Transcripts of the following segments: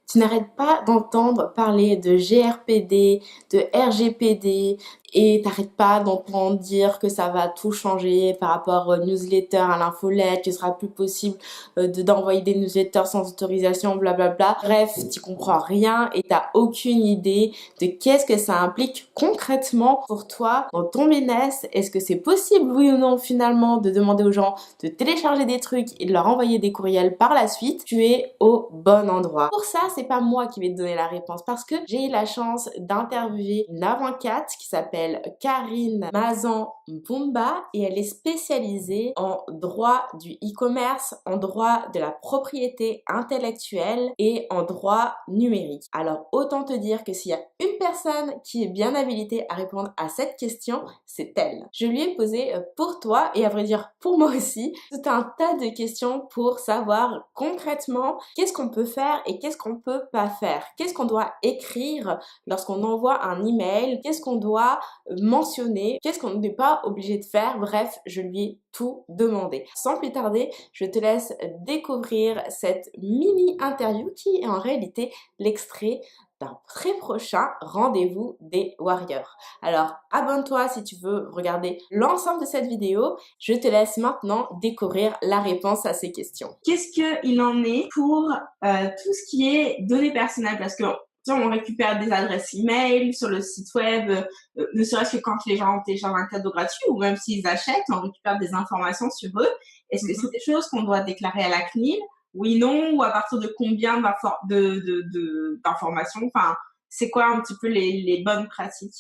Tu n'arrêtes pas d'entendre parler de GRPD, de RGPD, et t'arrêtes pas d'entendre dire que ça va tout changer par rapport aux newsletters, à l'infolette, qu'il sera plus possible d'envoyer des newsletters sans autorisation, blablabla. Bref, tu comprends rien et t'as aucune idée de qu'est-ce que ça implique concrètement pour toi dans ton business. Est-ce que c'est possible, oui ou non, finalement, de demander aux gens de télécharger des trucs et de leur envoyer des courriels par la suite? Tu es au bon endroit. Pour ça, c'est pas moi qui vais te donner la réponse parce que j'ai eu la chance d'interviewer une avocate qui s'appelle Karine Mazan-Bumba et elle est spécialisée en droit du e-commerce, en droit de la propriété intellectuelle et en droit numérique. Alors autant te dire que s'il y a une personne qui est bien habilitée à répondre à cette question, c'est elle. Je lui ai posé pour toi et à vrai dire pour moi aussi tout un tas de questions pour savoir concrètement qu'est-ce qu'on peut faire et qu'est-ce qu'on peut pas faire. Qu'est-ce qu'on doit écrire lorsqu'on envoie un email, qu'est-ce qu'on doit mentionner, qu'est-ce qu'on n'est pas obligé de faire. Bref, je lui ai tout demandé. Sans plus tarder, je te laisse découvrir cette mini interview qui est en réalité l'extrait d'un très prochain rendez-vous des Warriors. Alors, abonne-toi si tu veux regarder l'ensemble de cette vidéo. Je te laisse maintenant découvrir la réponse à ces questions. Qu'est-ce qu'il en est pour tout ce qui est données personnelles? Parce que on récupère des adresses email sur le site web, ne serait-ce que quand les gens téléchargent un cadeau gratuit ou même s'ils achètent, on récupère des informations sur eux. Est-ce que c'est des choses qu'on doit déclarer à la CNIL? Oui, non, ou à partir de combien d'informations? Enfin, c'est quoi un petit peu les bonnes pratiques?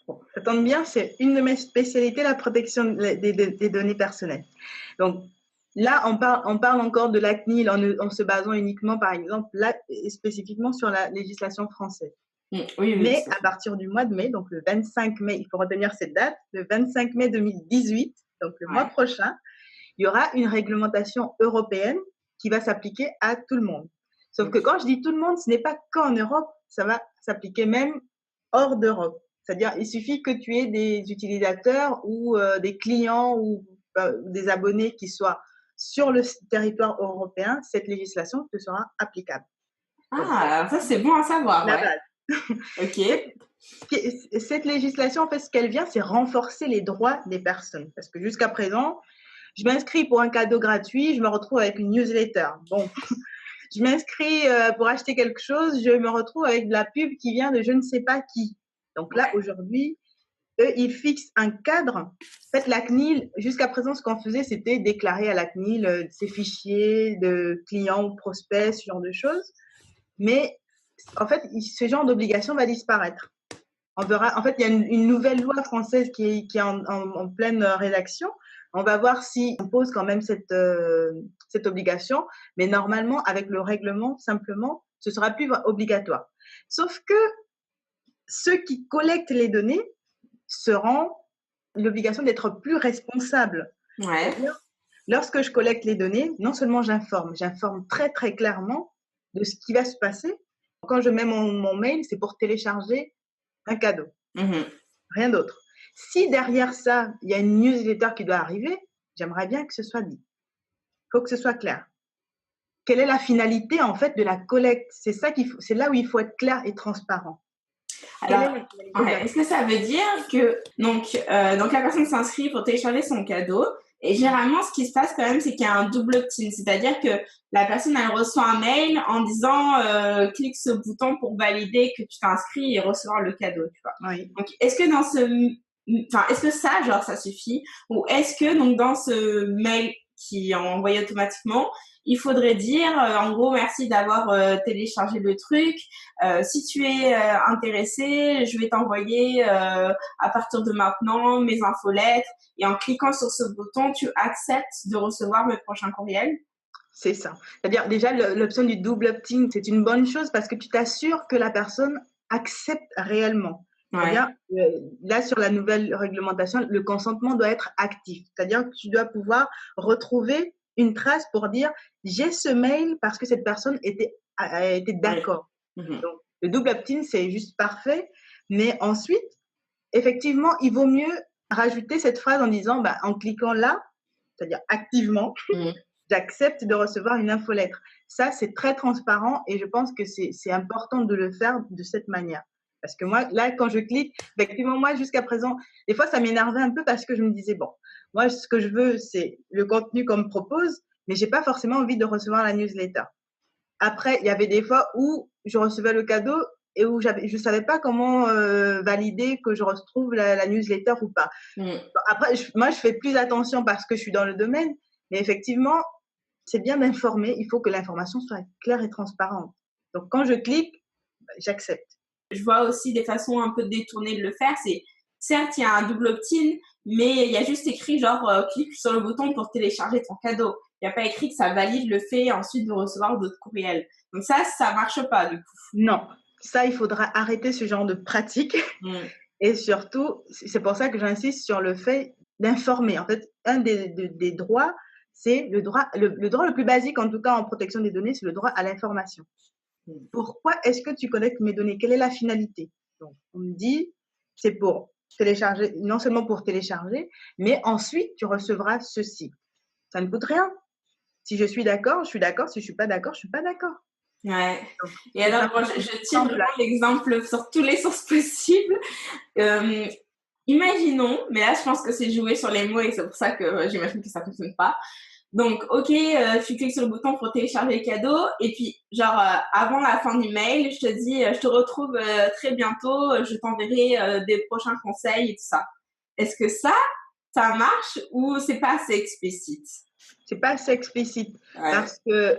Bon, ça tombe bien, c'est une de mes spécialités, la protection des données personnelles. Donc, là, on parle encore de la CNIL en se basant uniquement, par exemple, là, spécifiquement sur la législation française. Oui, mais à partir du mois de mai, donc le 25 mai, il faut retenir cette date, le 25 mai 2018, donc le mois prochain, il y aura une réglementation européenne qui va s'appliquer à tout le monde. Sauf que quand je dis tout le monde, ce n'est pas qu'en Europe, ça va s'appliquer même hors d'Europe. C'est-à-dire, il suffit que tu aies des utilisateurs ou des clients ou des abonnés qui soient sur le territoire européen, cette législation te sera applicable. Ah, ça c'est bon à savoir. La base. Ok. Cette législation, en fait, ce qu'elle vient, c'est renforcer les droits des personnes. Parce que jusqu'à présent, je m'inscris pour un cadeau gratuit, je me retrouve avec une newsletter. Bon, je m'inscris pour acheter quelque chose, je me retrouve avec de la pub qui vient de je ne sais pas qui. Donc là, aujourd'hui, eux, ils fixent un cadre. En fait, la CNIL, jusqu'à présent, ce qu'on faisait, c'était déclarer à la CNIL ses fichiers de clients ou prospects, ce genre de choses. Mais en fait, ce genre d'obligation va disparaître. On verra. En fait, il y a une nouvelle loi française qui est en pleine rédaction. On va voir si on pose quand même cette obligation. Mais normalement, avec le règlement, simplement, ce sera plus obligatoire. Sauf que ceux qui collectent les données seront l'obligation d'être plus responsables. Ouais. Lorsque je collecte les données, non seulement j'informe très, très clairement de ce qui va se passer. Quand je mets mon mail, c'est pour télécharger un cadeau. Rien d'autre. Si derrière ça, il y a une newsletter qui doit arriver, j'aimerais bien que ce soit dit. Il faut que ce soit clair. Quelle est la finalité, en fait, de la collecte? C'est là où il faut être clair et transparent. Alors, est-ce que ça veut dire que donc la personne s'inscrit pour télécharger son cadeau et généralement ce qui se passe quand même c'est qu'il y a un double opt-in, c'est-à-dire que la personne elle reçoit un mail en disant clique ce bouton pour valider que tu t'inscris et recevoir le cadeau, tu vois. Oui. Donc est-ce que est-ce que ça genre ça suffit ou est-ce que donc dans ce mail qui est envoyé automatiquement, il faudrait dire en gros merci d'avoir téléchargé le truc. Si tu es intéressé, je vais t'envoyer à partir de maintenant mes infolettres et en cliquant sur ce bouton, tu acceptes de recevoir mes prochains courriels. C'est ça. C'est-à-dire déjà l'option du double opt-in, c'est une bonne chose parce que tu t'assures que la personne accepte réellement. C'est-à-dire, là, sur la nouvelle réglementation, le consentement doit être actif. C'est-à-dire que tu dois pouvoir retrouver une trace pour dire j'ai ce mail parce que cette personne a été d'accord. Donc, le double opt-in, c'est juste parfait. Mais ensuite, effectivement, il vaut mieux rajouter cette phrase en disant, en cliquant là, c'est-à-dire activement, j'accepte de recevoir une infolettre. Ça, c'est très transparent et je pense que c'est important de le faire de cette manière. Parce que moi, là, quand je clique, effectivement, moi, jusqu'à présent, des fois, ça m'énervait un peu parce que je me disais, bon, moi, ce que je veux, c'est le contenu qu'on me propose, mais j'ai pas forcément envie de recevoir la newsletter. Après, il y avait des fois où je recevais le cadeau et où je savais pas comment valider que je retrouve la newsletter ou pas. Après, moi, je fais plus attention parce que je suis dans le domaine, mais effectivement, c'est bien d'informer. Il faut que l'information soit claire et transparente. Donc, quand je clique, j'accepte. Je vois aussi des façons un peu détournées de le faire. C'est, certes, il y a un double opt-in, mais il y a juste écrit genre, clique sur le bouton pour télécharger ton cadeau. Il n'y a pas écrit que ça valide le fait ensuite de recevoir d'autres courriels. Donc ça marche pas, du coup. Non. Ça, il faudra arrêter ce genre de pratique. Et surtout, c'est pour ça que j'insiste sur le fait d'informer. En fait, un des droits, c'est le droit le plus basique, en tout cas en protection des données, c'est le droit à l'information. Pourquoi est-ce que tu collectes mes données? Quelle est la finalité? Donc, on me dit, c'est pour télécharger, non seulement pour télécharger, mais ensuite, tu recevras ceci. Ça ne coûte rien. Si je suis d'accord, je suis d'accord. Si je suis pas d'accord, je suis pas d'accord. Ouais. Et alors, moi, je tire vraiment l'exemple sur tous les sens possibles. Imaginons, mais là, je pense que c'est joué sur les mots et c'est pour ça que j'imagine que ça fonctionne pas. Donc, ok, tu cliques sur le bouton pour télécharger le cadeau et puis, genre, avant la fin du mail, je te dis, je te retrouve très bientôt, je t'enverrai des prochains conseils et tout ça. Est-ce que ça marche ou c'est pas assez explicite? C'est pas assez explicite parce que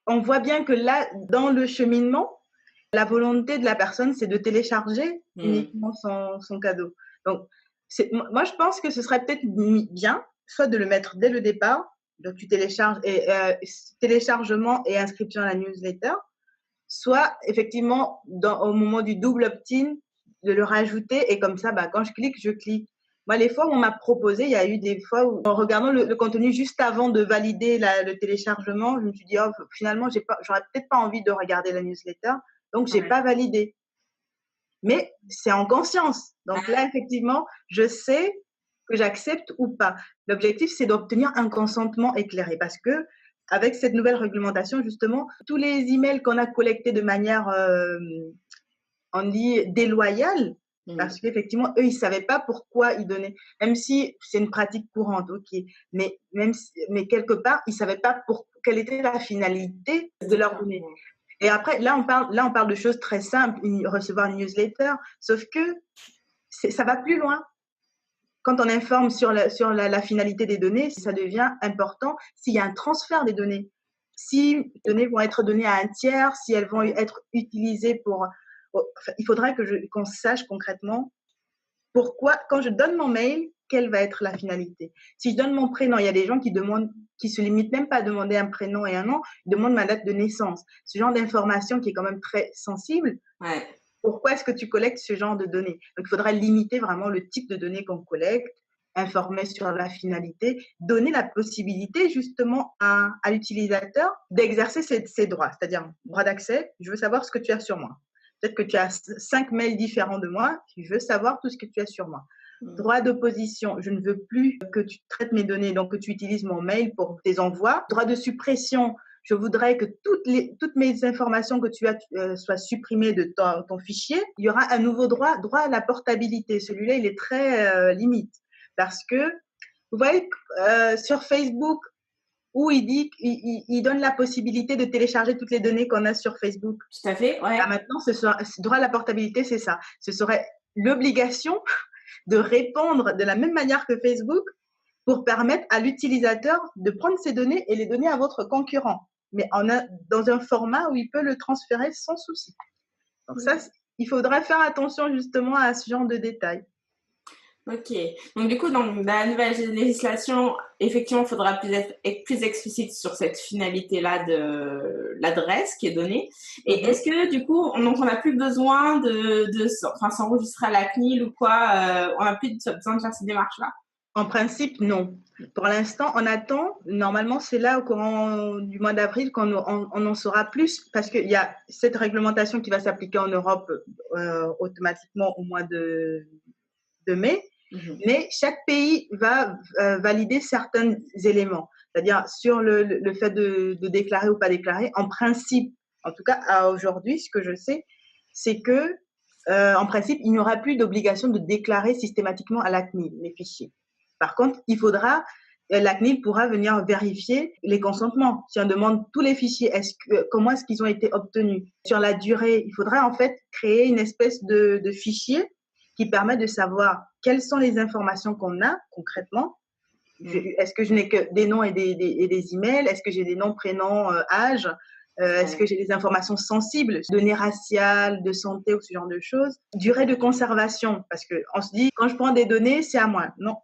on voit bien que là, dans le cheminement, la volonté de la personne, c'est de télécharger uniquement son cadeau. Donc, moi, je pense que ce serait peut-être bien, soit de le mettre dès le départ, donc tu télécharges téléchargement et inscription à la newsletter, soit effectivement au moment du double opt-in de le rajouter et comme ça, quand je clique, je clique. Moi, les fois où on m'a proposé, il y a eu des fois où, en regardant le contenu juste avant de valider le téléchargement, je me suis dit, oh, finalement, j'aurais peut-être pas envie de regarder la newsletter, donc j'ai pas validé. Mais c'est en conscience. Donc là, effectivement, je sais que j'accepte ou pas. L'objectif, c'est d'obtenir un consentement éclairé parce que avec cette nouvelle réglementation, justement, tous les emails qu'on a collectés de manière, on dit, déloyale, parce qu'effectivement, eux, ils savaient pas pourquoi ils donnaient, même si c'est une pratique courante, ok, mais quelque part, ils savaient pas quelle était la finalité de leur données. Et après, là, on parle de choses très simples, recevoir une newsletter, sauf que ça va plus loin. Quand on informe sur la finalité des données, ça devient important s'il y a un transfert des données. Si les données vont être données à un tiers, si elles vont être utilisées il faudrait qu'on sache concrètement pourquoi, quand je donne mon mail, quelle va être la finalité. Si je donne mon prénom, il y a des gens qui se limitent même pas à demander un prénom et un nom, ils demandent ma date de naissance. Ce genre d'information qui est quand même très sensible. Pourquoi est-ce que tu collectes ce genre de données? Donc, il faudrait limiter vraiment le type de données qu'on collecte, informer sur la finalité, donner la possibilité justement à l'utilisateur d'exercer ses droits, c'est-à-dire droit d'accès, je veux savoir ce que tu as sur moi. Peut-être que tu as 5 mails différents de moi, je veux savoir tout ce que tu as sur moi. Droit d'opposition, je ne veux plus que tu traites mes données, donc que tu utilises mon mail pour tes envois. Droit de suppression, je voudrais que toutes mes informations que tu as soient supprimées de ton fichier. Il y aura un nouveau droit à la portabilité. Celui-là, il est très limite parce que, vous voyez, sur Facebook, où il donne la possibilité de télécharger toutes les données qu'on a sur Facebook. Tout à fait, ouais. Maintenant, ce droit à la portabilité, c'est ça. Ce serait l'obligation de répondre de la même manière que Facebook pour permettre à l'utilisateur de prendre ces données et les donner à votre concurrent, mais dans un format où il peut le transférer sans souci. Donc ça, il faudra faire attention justement à ce genre de détails. Ok. Donc, du coup, dans la nouvelle législation, effectivement, il faudra être plus explicite sur cette finalité-là de l'adresse qui est donnée. Et est-ce que, du coup, on n'a plus besoin s'enregistrer à la CNIL ou quoi, on n'a plus besoin de faire ces démarches-là? En principe, non. Pour l'instant, on attend. Normalement, c'est là au courant du mois d'avril qu'on en saura plus parce qu'il y a cette réglementation qui va s'appliquer en Europe automatiquement au mois de mai. Mais chaque pays va valider certains éléments. c'est-à-dire sur le fait de déclarer ou pas déclarer. En principe, en tout cas à aujourd'hui, ce que je sais, c'est que en principe, il n'y aura plus d'obligation de déclarer systématiquement à la CNIL les fichiers. Par contre, la CNIL pourra venir vérifier les consentements. Si on demande tous les fichiers, comment est-ce qu'ils ont été obtenus? Sur la durée, il faudra en fait créer une espèce de fichier qui permet de savoir quelles sont les informations qu'on a concrètement. Est-ce que je n'ai que des noms et des emails? Est-ce que j'ai des noms, prénoms, âge? Est-ce que j'ai des informations sensibles, données raciales, de santé ou ce genre de choses? Durée de conservation, parce qu'on se dit, quand je prends des données, c'est à moi. Non,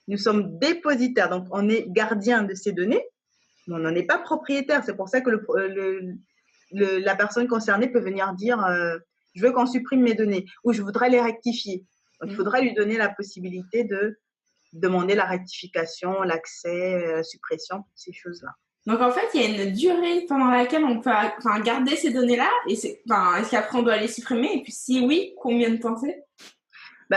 nous sommes dépositaires, donc on est gardien de ces données, mais on n'en est pas propriétaire. C'est pour ça que la personne concernée peut venir dire je veux qu'on supprime mes données ou je voudrais les rectifier. Donc, il faudra lui donner la possibilité de demander la rectification, l'accès, la suppression, ces choses-là. Donc, en fait, il y a une durée pendant laquelle on peut garder ces données-là et est-ce qu'après on doit les supprimer? Et puis, si oui, combien de temps c'est?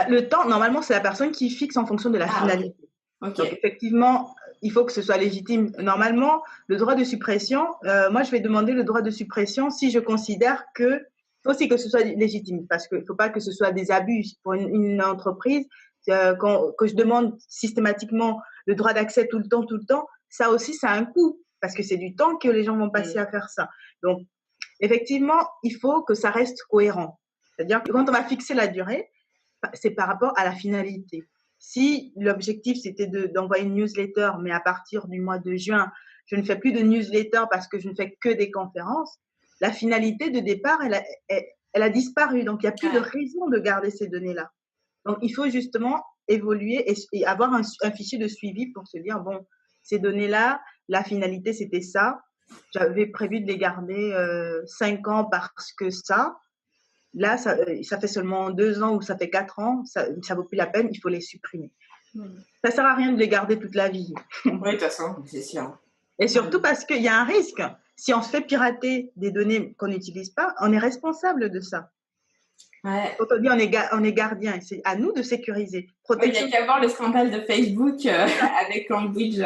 Le temps, normalement, c'est la personne qui fixe en fonction de la finalité. Okay. Donc, effectivement, il faut que ce soit légitime. Normalement, le droit de suppression, moi, je vais demander le droit de suppression si je considère que il faut aussi que ce soit légitime, parce qu'il ne faut pas que ce soit des abus pour une entreprise. Que je demande systématiquement le droit d'accès tout le temps, ça aussi, ça a un coût, parce que c'est du temps que les gens vont passer à faire ça. Donc, effectivement, il faut que ça reste cohérent. C'est-à-dire que quand on va fixer la durée, c'est par rapport à la finalité. Si l'objectif, c'était d'envoyer une newsletter, mais à partir du mois de juin, je ne fais plus de newsletter parce que je ne fais que des conférences, la finalité de départ, elle a disparu. Donc, il n'y a plus de raison de garder ces données-là. Donc, il faut justement évoluer et avoir un fichier de suivi pour se dire, bon, ces données-là, la finalité, c'était ça. J'avais prévu de les garder 5 ans parce que ça. Là, ça fait seulement 2 ans ou ça fait 4 ans, ça vaut plus la peine, il faut les supprimer. Ça sert à rien de les garder toute la vie. Oui, de toute façon, c'est sûr. Et surtout parce qu'il y a un risque. Si on se fait pirater des données qu'on n'utilise pas, on est responsable de ça. Ouais. Quand on dit on est gardien, c'est à nous de sécuriser. Il n'y a qu'à voir le scandale de Facebook avec Cambridge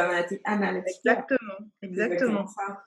Analytica. Exactement. Ça.